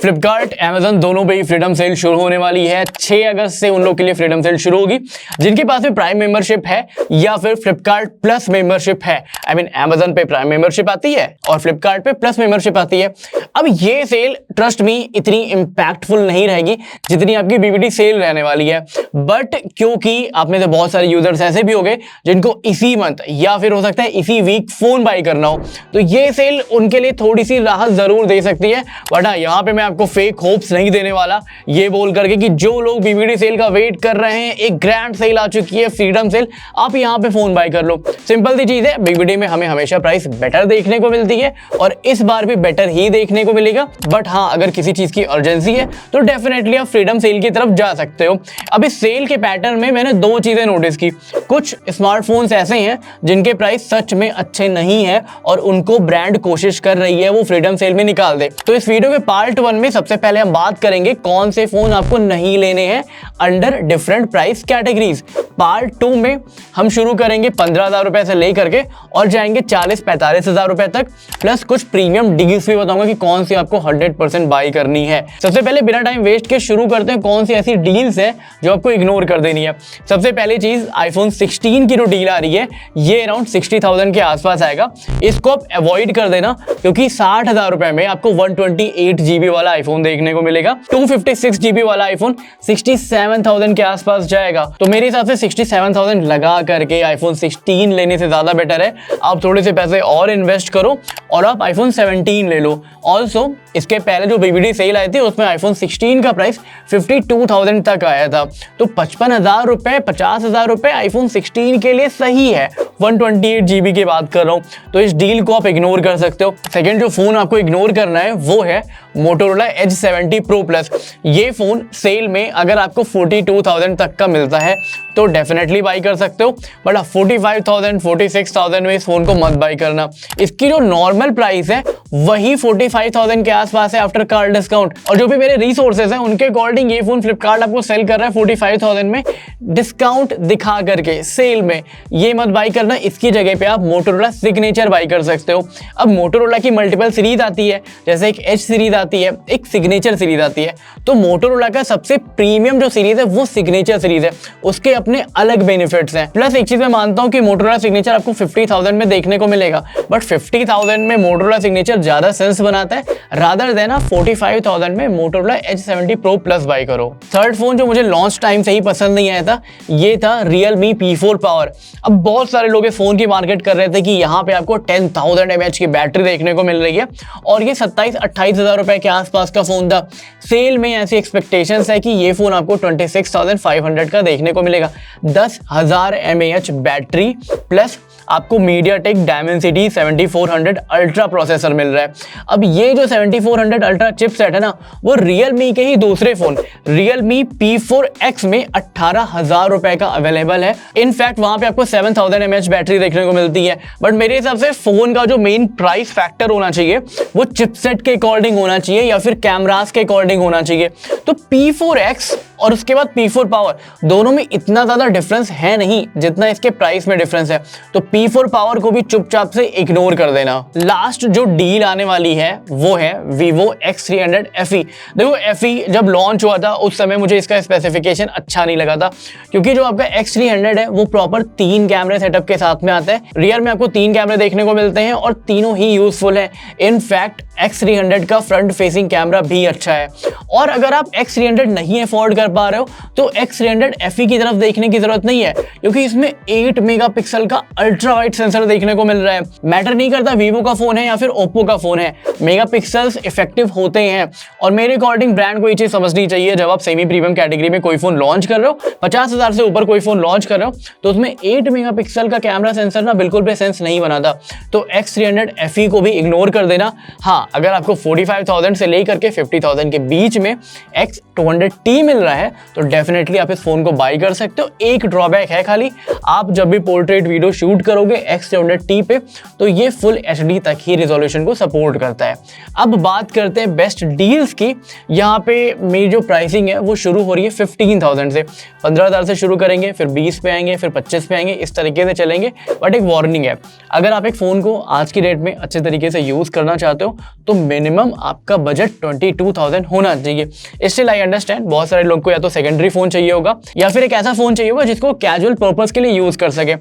Flipkart, Amazon दोनों पे ही freedom cell शुरू होने वाली है। 6 अगस्त से उन लोग के लिए फ्रीडम सेल शुरू होगी जिनके पास में प्राइम मेंबरशिप है या फिर फ्लिपकार्ट प्लस मेंबरशिप है। Amazon पे प्राइम मेंबरशिप आती है और फ्लिपकार्ट पे प्लस मेंबरशिप आती है। अब ये सेल ट्रस्ट मी इतनी इंपैक्टफुल नहीं रहेगी जितनी आपकी बीबीडी सेल रहने वाली है, बट क्योंकि आप में से बहुत सारे यूजर्स ऐसे भी होंगे जिनको इसी मंथ या फिर हो सकता है इसी वीक फोन बाई करना हो, तो ये सेल उनके लिए थोड़ी सी राहत जरूर दे सकती है। बट हाँ, यहाँ पे मैं आपको फेक होप्स नहीं देने वाला ये बोल करके कि जो लोग बीबीडी सेल का वेट कर रहे हैं, एक ग्रैंड सेल आ चुकी है फ्रीडम सेल, आप यहाँ पे फोन बाय कर लो। सिंपल सी चीज है, बीबीडी में हमें हमेशा प्राइस बेटर देखने को मिलती है और इस बार भी बेटर ही देखने को मिलेगा। बट हाँ, अगर किसी चीज की अर्जेंसी है तो डेफिनेटली आप फ्रीडम सेल की तरफ जा सकते हो। अब इस सेल के पैटर्न में मैंने दो चीजें नोटिस की। कुछ स्मार्टफोन्स ऐसे हैं जिनके प्राइस सच में अच्छे नहीं है और उनको ब्रांड कोशिश कर रही है वो फ्रीडम सेल में निकाल दे। तो इस वीडियो के पार्ट 1 में सबसे पहले हम बात करेंगे कौन से फोन आपको नहीं लेने हैं under different price categories. Part 2 में हम शुरू करेंगे 15,000 रुपए से लेकर के और जाएंगे 40-45 हजार रुपए तक, प्लस कुछ प्रीमियम डील्स भी बताऊंगा कि कौन सी आपको 100% बाई करनी है। सबसे पहले बिना टाइम वेस्ट के शुरू करते हैं कौन सी ऐसी डील्स है जो आपको इग्नोर कर देनी है। सबसे पहली चीज, आईफोन 16 की जो डील आ रही है ये अराउंड 60,000 के आसपास आएगा। इसको आप अवॉइड कर देना क्योंकि 60,000 रुपए में आपको 128 GB वाला आईफोन देखने को मिलेगा। 256 GB वाला आईफोन 67,000 के आसपास जाएगा। तो मेरे हिसाब से 67,000 लगा करके आईफोन 16 लेने से ज्यादा बेटर है आप थोड़े से पैसे और इन्वेस्ट करो और आप आईफोन 17 ले लो। ऑल्सो इसके पहले जो बीबीडी सेल आई थी उसमें आईफोन 16 का प्राइस 52,000 तक आया था। तो 55,000 रुपए 50,000 रुपए आईफोन 16 के लिए सही है। 128 GB की बात कर रहा हूं, तो इस डील को आप इग्नोर कर सकते हो। सेकंड जो फोन आपको इग्नोर करना है वो है मोटोरोला Edge 70 Pro Plus। ये फोन सेल में अगर आपको 42,000 तक का मिलता है तो डेफिनेटली बाई कर सकते हो, बट 45,000 46,000 में इस फोन को मत बाई करना। इसकी जो नॉर्मल प्राइस है वही 45,000 के आसपास है आफ्टर कार डिस्काउंट, और जो भी मेरे रिसोर्सेज हैं उनके अकॉर्डिंग ये फोन फ्लिपकार्ट आपको सेल कर रहा है 45,000 में डिस्काउंट दिखा करके सेल में। ये मत बाई करना, इसकी जगह पे आप मोटोरोला सिग्नेचर बाई कर सकते हो। अब मोटोरोला की मल्टीपल सीरीज आती है, जैसे एक एच सीरीज आती है, एक सिग्नेचर सीरीज आती है। तो मोटोरोला का सबसे प्रीमियम जो सीरीज है वो सिग्नेचर सीरीज है, उसके अपने अलग बेनिफिट्स हैं। प्लस एक चीज मैं मानता हूं कि मोटोरोला सिग्नेचर आपको 50,000 में देखने को मिलेगा, बट 50,000 में मोटोरोला सिग्नेचर ज्यादा सेंस बनाता है रादर देन 45,000 में Motorola Edge 70 Pro Plus by करो। थर्ड फोन जो मुझे लॉन्च टाइम से ही पसंद नहीं आया था ये था Realme P4 Power। अब बहुत सारे लोग इस फोन की मार्केट कर रहे थे कि यहाँ पे आपको 10,000 mAh की बैटरी देखने को मिल रही है और ये 27-28 हजार रुपए के आसपास का फोन था। सेल में ऐसी एक्सपेक्टेशंस है कि ये फोन आपको 26,500 का देखने को मिलेगा। 10,000 mAh बैटरी प्लस आपको MediaTek Dimensity 7400 अल्ट्रा प्रोसेसर मिल रहा है। अब ये जो 7400 अल्ट्रा चिपसेट है ना वो Realme के ही दूसरे फोन Realme P4X में 18,000 रुपए का अवेलेबल है। इनफैक्ट वहां पे आपको 7,000 mAh बैटरी देखने को मिलती है। बट मेरे हिसाब से फोन का जो मेन प्राइस फैक्टर होना चाहिए वो चिपसेट के अकॉर्डिंग होना चाहिए या फिर कैमरास के अकॉर्डिंग होना चाहिए। तो P4X और उसके बाद P4 पावर दोनों में इतना ज्यादा डिफरेंस है नहीं जितना इसके प्राइस में डिफरेंस है, तो P4 पावर को भी चुपचाप से इग्नोर कर देना। लास्ट जो डील आने वाली है वो है Vivo X300 FE। देखो FE जब लॉन्च हुआ था उस समय मुझे इसका स्पेसिफिकेशन अच्छा नहीं लगा था क्योंकि जो आपका X300 है वो प्रॉपर 3 कैमरे सेटअप के साथ में आता है। रियर में आपको 3 कैमरे देखने को मिलते हैं और तीनों ही यूजफुल है। इनफैक्ट X300 का फ्रंट फेसिंग कैमरा भी अच्छा है, और अगर आप X300 नहीं अफोर्ड कर पा रहे हो तो X300 FE की तरफ देखने की जरूरत नहीं है क्योंकि इसमें 8 मेगापिक्सल का अल्ट्रा वाइड सेंसर देखने को मिल रहा है। मैटर नहीं करता वीवो का फोन है या फिर ओप्पो का फोन है, मेगापिक्सल्स इफेक्टिव होते हैं। और मेरे अकॉर्डिंग ब्रांड को ये चीज समझनी चाहिए, जब आप सेमी प्रीमियम कैटेगरी में कोई फोन लॉन्च कर रहे हो, 50,000 से ऊपर कोई फोन लॉन्च कर रहे हो, तो उसमें 8 मेगापिक्सल का कैमरा सेंसर ना बिल्कुल भी सेंस नहीं बनाता। तो X300 FE को भी इग्नोर कर देना। हाँ, अगर आपको 45,000 से लेकर के 50,000 के बीच में X200T मिल रहा है तो डेफिनेटली आप इस फोन को बाय कर सकते हो। एक ड्रॉबैक है खाली, आप जब भी पोर्ट्रेट वीडियो शूट करोगे X700T पे तो ये फुल HD तक ही रिजोल्यूशन को सपोर्ट करता है। अब बात करते हैं बेस्ट डील्स की। यहाँ पे मेरी जो प्राइसिंग है वो शुरू हो रही है 15,000 से, 15,000 से शुरू करेंगे, फिर 20 पे आएंगे, फिर 25 पे आएंगे, इस तरीके से चलेंगे। बट एक वार्निंग है, अगर आप एक फ़ोन को आज की डेट में अच्छे तरीके से यूज़ करना चाहते हो तो मिनिमम आपका बजट 22,000 होना चाहिए। स्टिल आई अंडरस्टैंड, बहुत सारे लोग को या तो सेकेंडरी फ़ोन चाहिए होगा या फिर एक ऐसा फ़ोन चाहिए होगा जिसको कैजुअल पर्पज़ के लिए यूज़ कर सके।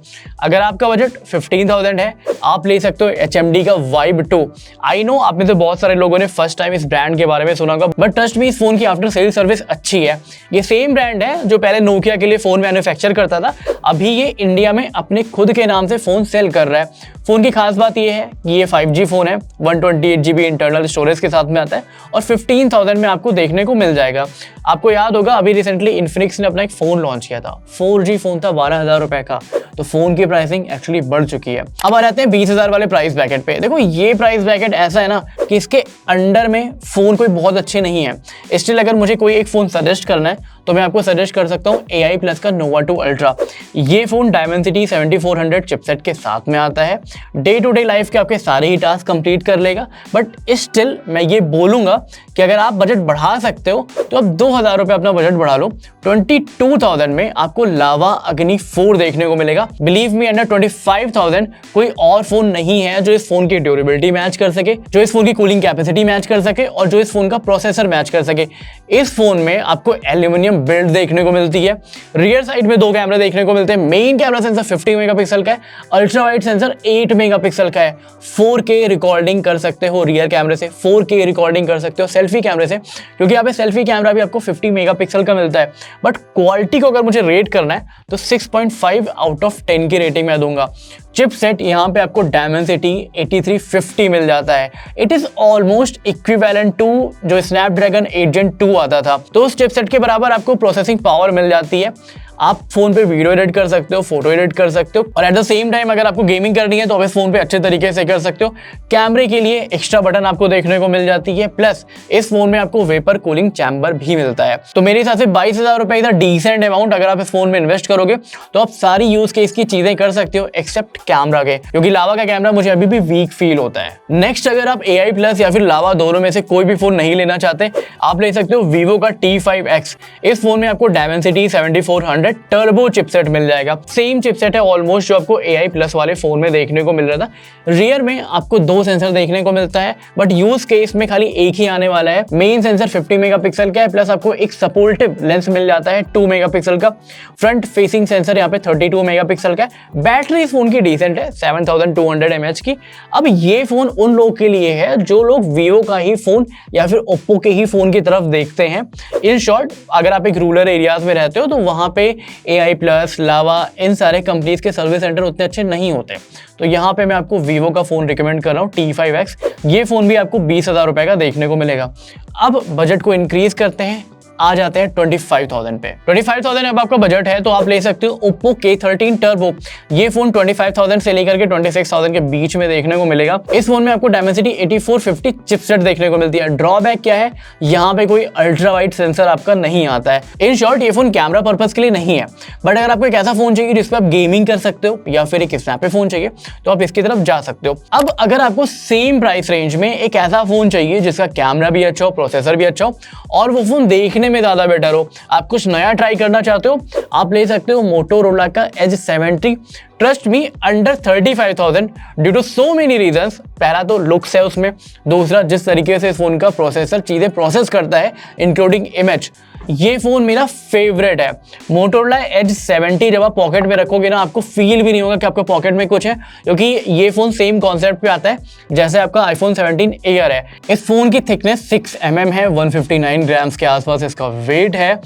अगर आपका बजट 15,000 है, आप ले सकते हो HMD का Vibe 2। आई नो आप में से बहुत सारे लोगों ने फर्स्ट टाइम इस ब्रांड के बारे में सुना होगा, बट ट्रस्ट मी, इस फोन की आफ्टर सेल सर्विस अच्छी है। ये सेम ब्रांड है जो पहले नोकिया के लिए फोन मैन्युफैक्चर करता था, अभी ये इंडिया में अपने खुद के नाम से फोन सेल कर रहा है। फोन की खास बात ये है कि ये 5G फोन है, 128GB इंटरनल स्टोरेज के साथ में आता है और 15,000 में आपको देखने को मिल जाएगा। आपको याद होगा अभी रिसेंटली इन्फिनिक्स ने अपना एक फोन लॉन्च किया था, 4G फोन था 12,000 रुपए का, तो फोन की प्राइसिंग एक्चुअली बढ़ चुकी है। अब आ जाते हैं 20,000 वाले प्राइस ब्रैकेट पे। देखो ये प्राइस ब्रैकेट ऐसा है ना कि इसके अंडर में फोन कोई बहुत अच्छे नहीं है। स्टिल अगर मुझे कोई एक फोन सजेस्ट करना है तो मैं आपको सजेस्ट कर सकता हूँ AI+ का Nova 2 Ultra। ये फोन Dimensity 7400 चिपसेट के साथ में आता है, डे टू डे लाइफ के आपके सारे ही टास्क कंप्लीट कर लेगा। बट स्टिल मैं ये बोलूंगा कि अगर आप बजट बढ़ा सकते हो तो आप 2,000 रुपये अपना बजट बढ़ा लो, 22,000 में आपको लावा अग्नि 4 देखने को मिलेगा। बिलीव मी, अंडर 25,000 कोई और फोन नहीं है जो इस फोन की ड्यूरेबिलिटी मैच कर सके, जो इस फोन की कूलिंग कैपेसिटी मैच कर सके और जो इस फोन का प्रोसेसर मैच कर सके। इस फोन में आपको एल्यूमिनियम बिल्ड देखने को मिलती है, रियर साइड में 2 कैमरे देखने को मिलते हैं। मेन कैमरा सेंसर 50 मेगापिक्सल का है, अल्ट्रा वाइड सेंसर 8 मेगापिक्सल का है। 4K रिकॉर्डिंग कर सकते हो रियर कैमरे से, 4K रिकॉर्डिंग कर सकते हो सेल्फी कैमरे से, क्योंकि यहाँ पे सेल्फी कैमरा भी आपको 50 मेगापिक्सल का मिलता है। बट क्वालिटी को अगर मुझे रेट करना है तो 6.5 आउट ऑफ 10 की रेटिंग मैं दूंगा। चिपसेट यहाँ पे आपको Dimensity 8350 मिल जाता है। It is almost equivalent to जो स्नैपड्रैगन 8 Gen 2 आता था, तो उस चिपसेट के बराबर आपको प्रोसेसिंग पावर मिल जाती है। आप फोन पे वीडियो एडिट कर सकते हो, फोटो एडिट कर सकते हो और एट द सेम टाइम अगर आपको गेमिंग करनी है तो आप इस फोन पे अच्छे तरीके से कर सकते हो। कैमरे के लिए एक्स्ट्रा बटन आपको देखने को मिल जाती है, प्लस इस फोन में आपको वेपर कूलिंग चैम्बर भी मिलता है। तो मेरे हिसाब से 22,000 रुपए इधर डिसेंट अमाउंट। अगर आप इस फोन में इन्वेस्ट करोगे तो आप सारी यूज केस की चीजें कर सकते हो एक्सेप्ट कैमरा के, क्योंकि लावा का कैमरा मुझे अभी भी वीक फील होता है। नेक्स्ट, अगर आप AI+ या फिर लावा दोनों में से कोई भी फोन नहीं लेना चाहते, आप ले सकते हो वीवो का T5X। इस फोन में आपको Dimensity 7400 टर्बो चिपसेट मिल जाएगा। सेम चिपसेट है ऑलमोस्ट जो आपको AI+ वाले फोन में देखने को मिल रहा था। रियर में आपको 2 सेंसर देखने को मिलता है, बट यूज केस में खाली एक ही आने वाला है। मेन सेंसर 50 मेगापिक्सल का है, प्लस आपको एक सपोर्टिव लेंस मिल जाता है 2 मेगापिक्सल का। फ्रंट फेसिंग सेंसर यहाँ पे 32 मेगापिक्सल का है। बैटरी इस फोन की डिसेंट है, 7200 mAh की। अब ये फोन उन लोगों के लिए है जो लोग वीवो का ही फोन या फिर ओप्पो के ही फोन की तरफ देखते हैं। इन शॉर्ट, अगर आप एक रूरल एरियाज में रहते हो तो वहां पे AI+, लावा, इन सारे कंपनीज के सर्विस सेंटर उतने अच्छे नहीं होते, तो यहाँ पे मैं आपको वीवो का फोन रिकमेंड कर रहा हूँ, T5X। ये फोन भी आपको 20,000 रुपए का देखने को मिलेगा। अब बजट को इंक्रीज करते हैं, आ जाते हैं 25,000 पे। 25,000 अब आपका बजट है तो आप ले सकते हो Oppo K13 Turbo। ये फोन 25,000 से लेकर के 26,000 के बीच में देखने को मिलेगा। इस फोन में आपको Dimensity 8450 चिपसेट देखने को मिलती है। ड्रॉबैक क्या है, यहाँ पे कोई अल्ट्रा वाइड सेंसर आपका नहीं आता है। इन शॉर्ट, ये फोन कैमरा पर्पज के लिए नहीं है, बट अगर आपको एक ऐसा फोन चाहिए जिसपे आप गेमिंग कर सकते हो या फिर एक स्नैप पे फोन चाहिए तो आप इसकी तरफ जा सकते हो। अब अगर आपको सेम प्राइस रेंज में एक ऐसा फोन चाहिए जिसका कैमरा भी अच्छा हो, प्रोसेसर भी अच्छा हो और वो फोन देखने में ज्यादा बेटर हो, आप कुछ नया ट्राई करना चाहते हो, आप ले सकते हो मोटोरोला का Edge 70। Trust me, under 35,000 due to so many reasons. पहला तो लुक्स है उसमें, दूसरा जिस तरीके से इस फोन का प्रोसेसर चीजें प्रोसेस करता है इंक्लूडिंग इमेज, ये फोन मेरा फेवरेट है। मोटोरोला Edge 70 जब आप पॉकेट में रखोगे ना, आपको फील भी नहीं होगा कि आपका पॉकेट में कुछ है, क्योंकि ये फोन सेम कॉन्सेप्ट पे आता है जैसे आपका iPhone 17 Air है। इस फोन की थिकनेस 6 mm है, 159 ग्राम्स के आसपास इसका वेट है।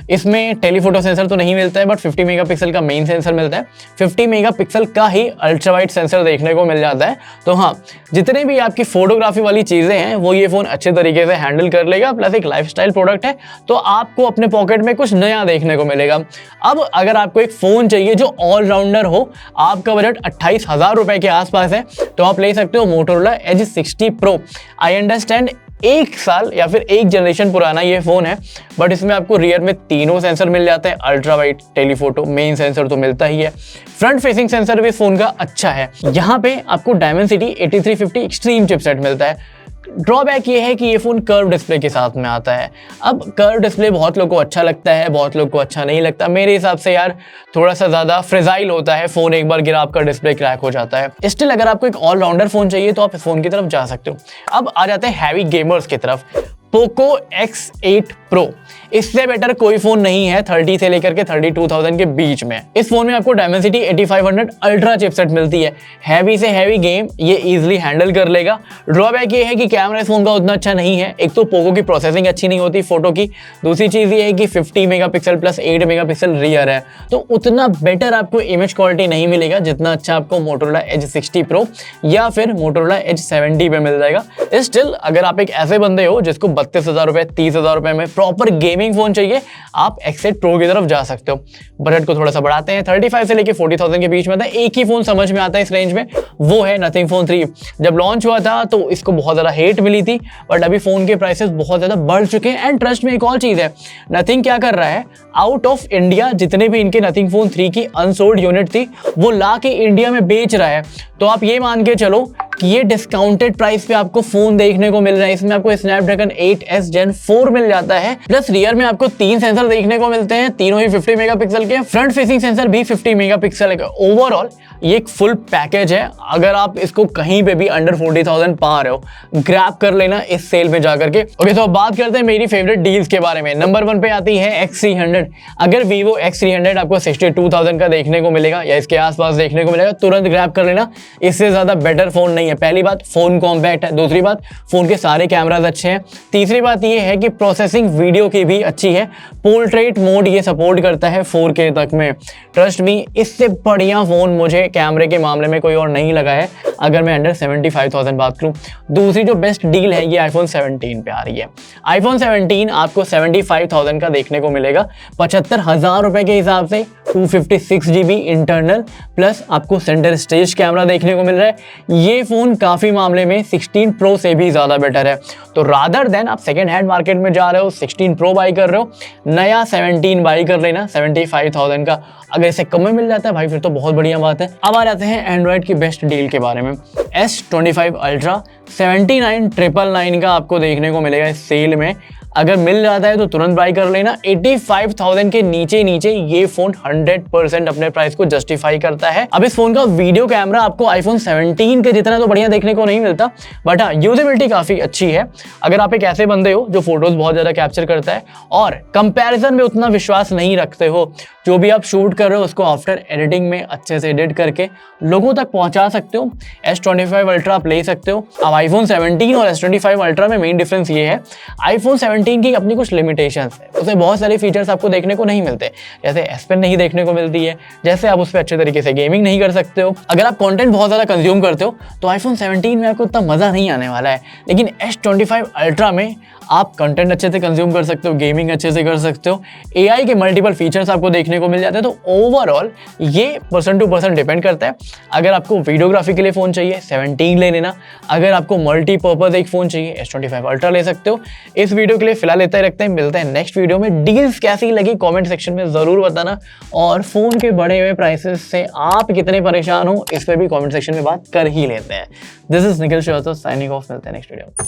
इसमें टेलीफोटो सेंसर तो नहीं मिलता है, बट 50 मेगापिक्सल का मेन सेंसर मिलता है। 50 मेगापिक्सल का ही अल्ट्रा वाइड सेंसर देखने को मिल जाता है। तो हाँ, जितने भी आपकी फोटोग्राफी वाली चीजें हैं वो ये फोन अच्छे तरीके से हैंडल कर लेगा। प्लस एक लाइफस्टाइल प्रोडक्ट है तो आपको अपने पॉकेट में कुछ नया देखने को मिलेगा। अब अगर आपको एक फोन चाहिए जो ऑलराउंडर हो, आपका बजट 28,000 रुपए के आसपास है, तो आप ले सकते हो Motorola Edge 60 Pro। I understand 1 साल या फिर 1 जनरेशन पुराना ये फोन है, बट इसमें आपको रियर में तीनों सेंसर मिल जाते हैं, ultra wide, telephoto, main sensor तो मिलता ही है। फ्रंट फेसिंग सेंसर भी इस फोन का अच्छा है। यहाँ पे आपको डायमेंसिटी 8350 एक्सट्रीम चिपसेट मिलता है। ड्रॉबैक ये है कि ये फोन कर्व डिस्प्ले के साथ में आता है। अब कर्व डिस्प्ले बहुत लोगों को अच्छा लगता है, बहुत लोगों को अच्छा नहीं लगता। मेरे हिसाब से यार थोड़ा सा ज्यादा फ्रेजाइल होता है, फोन एक बार गिरा आपका डिस्प्ले क्रैक हो जाता है। स्टिल अगर आपको एक ऑलराउंडर फोन चाहिए तो आप इस फोन की तरफ जा सकते हो। अब आ जाते हैं हैवी गेमर्स की तरफ। पोको X8 Pro, इससे बेटर कोई फोन नहीं है 30 से लेकर के 32,000 के बीच में। इस फोन में आपको डायमेंसिटी 8500 अल्ट्रा चिपसेट मिलती है। हैवी से हैवी गेम ये इजीली हैंडल कर लेगा। ड्रॉबैक ये है कि कैमरा इस फोन का उतना अच्छा नहीं है। एक तो पोको की प्रोसेसिंग अच्छी नहीं होती फोटो की, दूसरी चीज ये है कि 50 मेगापिक्सल प्लस 8 मेगापिक्सल रियर है, तो उतना बेटर आपको इमेज क्वालिटी नहीं मिलेगा जितना अच्छा आपको मोटोरोला Edge 60 Pro या फिर मोटोरोला Edge 70 पे मिल जाएगा। स्टिल अगर आप एक ऐसे बंदे हो जिसको 32,000 रुपए 30,000 रुपए में प्रॉपर गेमिंग फोन चाहिए, आप X8 Pro की तरफ जा सकते हो। बजट को थोड़ा सा बढ़ाते हैं, 35 से लेके 40,000 के बीच में आता है। एक ही फोन समझ में आता है इस रेंज में, वो है नथिंग फोन 3। जब लॉन्च हुआ था तो इसको बहुत ज्यादा हेट मिली थी, बट अभी फोन के प्राइसेस बहुत ज्यादा बढ़ चुके हैं। एंड ट्रस्ट में एक और चीज है, नथिंग क्या कर रहा है, आउट ऑफ इंडिया जितने भी इनके नथिंग फोन 3 की अनसोल्ड यूनिट थी वो ला के इंडिया में बेच रहा है। तो आप ये मान के चलो कि ये डिस्काउंटेड प्राइस पे आपको फोन देखने को मिल रहा है। इसमें आपको स्नैपड्रैगन 8S Gen 4 मिल जाता है, प्लस रियर में आपको 3 सेंसर देखने को मिलते हैं, तीनों ही 50 मेगापिक्सल के। फ्रंट फेसिंग सेंसर भी 50 मेगापिक्सल का। ओवरऑल ये एक फुल पैकेज है। अगर आप इसको कहीं पे भी अंडर 40,000 पा रहे हो, ग्रैब कर लेना इस सेल में जाकर के। ओके, तो अब बात करते हैं मेरी फेवरेट डील्स के बारे में। नंबर 1 पे आती है X300। अगर Vivo X300 आपको 62,000 का देखने को मिलेगा या इसके आसपास देखने को मिलेगा, तुरंत ग्रैब कर लेना। इससे ज्यादा बेटर फोन नहीं है। पहली बात, फोन कॉम्पैक्ट है। दूसरी बात, फोन के सारे कैमराज अच्छे हैं। तीसरी बात ये है कि प्रोसेसिंग वीडियो की भी अच्छी है। पोर्ट्रेट मोड ये सपोर्ट करता है 4K तक में। ट्रस्ट मी, इससे बढ़िया फोन मुझे कैमरे के मामले में कोई और नहीं लगा है अगर मैं अंडर 75,000 बात करूं। दूसरी जो बेस्ट डील है ये iPhone 17 पे आ रही है। iPhone 17 आपको 75,000 का देखने को मिलेगा। 75,000 रुपए के हिसाब से 256 GB इंटरनल प्लस आपको सेंटर स्टेज कैमरा देखने को मिल रहा है। ये फोन काफी मामले में 16 Pro से भी ज्यादा बेटर है। तो रादर देन आप सेकेंड हैंड मार्केट में जा रहे हो, 16 Pro बाई कर रहे हो, नया 17 बाई कर लेना 75,000 का। अगर इसे कम में मिल जाता है भाई फिर तो बहुत बढ़िया बात है। अब आ जाते हैं एंड्रॉइड की बेस्ट डील के बारे में। S25 Ultra 79,999 का आपको देखने को मिलेगा इस सेल में। अगर मिल जाता है तो तुरंत बाई कर लेना। 85,000 के नीचे नीचे ये फोन 100% अपने प्राइस को जस्टिफाई करता है। अब इस फोन का वीडियो कैमरा आपको iPhone 17 के जितना तो बढ़िया देखने को नहीं मिलता, बट हाँ यूजेबिलिटी काफी अच्छी है। अगर आप एक ऐसे बंदे हो जो फोटोज बहुत ज्यादा कैप्चर करता है और कंपैरिजन में उतना विश्वास नहीं रखते हो, जो भी आप शूट कर रहे हो उसको आफ्टर एडिटिंग में अच्छे से एडिट करके लोगों तक पहुंचा सकते हो, S25 Ultra आप ले सकते हो। अब iPhone 17 और S25 Ultra में मेन डिफरेंस ये है, iPhone 17 की अपनी कुछ लिमिटेशंस है। उसमें बहुत सारे फीचर्स आपको देखने को नहीं मिलते, जैसे S Pen नहीं देखने को मिलती है, जैसे आप उस पर अच्छे तरीके से गेमिंग नहीं कर सकते हो। अगर आप कंटेंट बहुत ज़्यादा कंज्यूम करते हो तो iPhone 17 में आपको उतना मज़ा नहीं आने वाला है, लेकिन S25 Ultra में आप कंटेंट अच्छे से कंज्यूम कर सकते हो, गेमिंग अच्छे से कर सकते हो, AI के मल्टीपल फीचर्स आपको देखने को मिल जाते हैं। तो ओवरऑल ये पर्सन टू पर्सन डिपेंड करता है। अगर आपको वीडियोग्राफी के लिए फ़ोन चाहिए 17 ले लेना, अगर आपको मल्टीपर्पज़ एक फ़ोन चाहिए S25 Ultra ले सकते हो। इस वीडियो के लिए फिलहाल इतना ही रखते हैं, मिलते हैं नेक्स्ट वीडियो में। डील्स कैसी लगी कॉमेंट सेक्शन में ज़रूर बताना, और फ़ोन के बढ़े हुए प्राइसेस से आप कितने परेशान हो इस पर भी कॉमेंट सेक्शन में बात कर ही लेते हैं। This is Nikhil Srivastava signing off, मिलते हैं नेक्स्ट वीडियो।